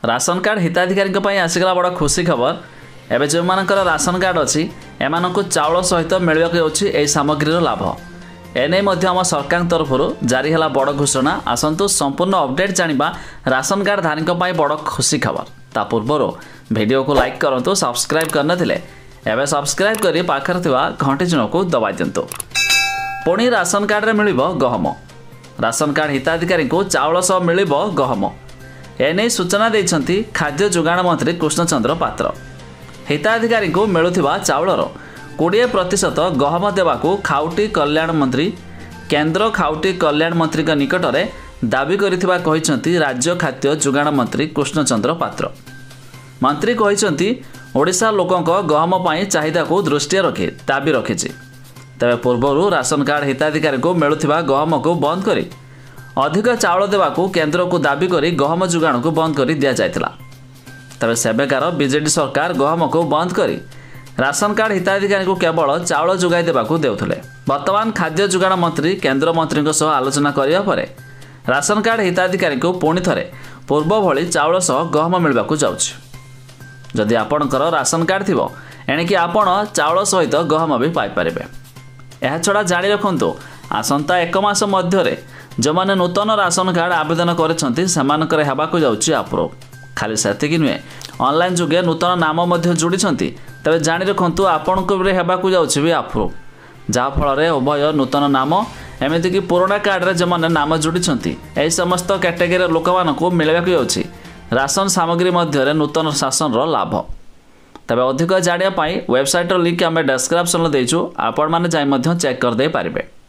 Ration card हिताधिकारी आसीगला बड़ खुशी खबर। एवं जो मानकर राशन कार्ड अच्छी एम चाउल सहित मिलवाक जाऊँगी सामग्री लाभ। एने आम सरकार तरफ जारी है बड़ घोषणा। आसतु संपूर्ण अपडेट जानिबा राशन कार्ड धारी बड़ खुशी खबर। ता पूर्वर वीडियो को लाइक करूँ, सब्सक्राइब करनथिले एवं सब्सक्राइब कर पाखर घंटी चिन्ह को दबाई दिंतु। पुणी राशन कार्ड रे मिलिबो गहम। राशन कार्ड हिताधिकारी को चाउल सह मिलिबो गहम। एने सूचना देइछंती खाद्य जोगाण मंत्री कृष्णचंद्र पात्र। हिताधिकारी को मिलुथिबा चाउलर 20% गहम देवाकू खाउटी कल्याण मंत्री केंद्र खाउटी कल्याण मंत्री निकट में दाबी करिथिबा कहिसंती राज्य खाद्य जोगाण मंत्री कृष्णचंद्र पात्र। मंत्री कहिसंती ओडिशा लोकंक गहम पाई चाहिदा को दृष्टि रखी दाबी रखिछि। तबे पूर्वरु राशन कार्ड हिताधिकारी को मिलुथिबा गहम को बंद करी अधिक चाउल देवाकू केंद्र को दाबी करी गहम जोगाण को बंद करी दिया जायतिला। तबे सेबेकार बीजेडी सरकार गहम को बंद करी राशन कार्ड हिताधिकारी को केवल चाउल जोगाई देवाकू देउथले। वर्तमान खाद्य जोगाण मंत्री केंद्र मंत्री सह आलोचना करिया परे राशन कार्ड हिताधिकारी को पुणी थरे पूर्व भली चाउल सह गहम मिलवाकू जाउछि। जदि आपणकर राशन कार्ड थिबो एणिकी आपण चाउल सहित गहम भी पाई पारिबे। एहा छडा जानि रखंतु आसंता 1 मास मध्यरे जो माने नूतन राशन कार्ड आवेदन करिसंती सेमानकर हेबाकू जाउछि अप्रूव। खाली सेतिकी नुहे ऑनलाइन जुगे नूतन नाम मध्य जोड़िछंती तबे जानि रखंतु आपणको भी हेबाकू जाउछि भी अप्रूव। जा फल उभय नूतन नाम एमती कि पुराना कार्ड रे जो माने नाम जोड़िछंती एही समस्त कैटेगरी लोक मानकू मिलवाकू जाउछि राशन सामग्री मध्य नूतन शासन लाभ। तबे अधिक जानिया पाई वेबसाइट लिंक आम डिस्क्रिप्शन देइछु, आपण माने जाई मध्य चेक कर दे पारिबे।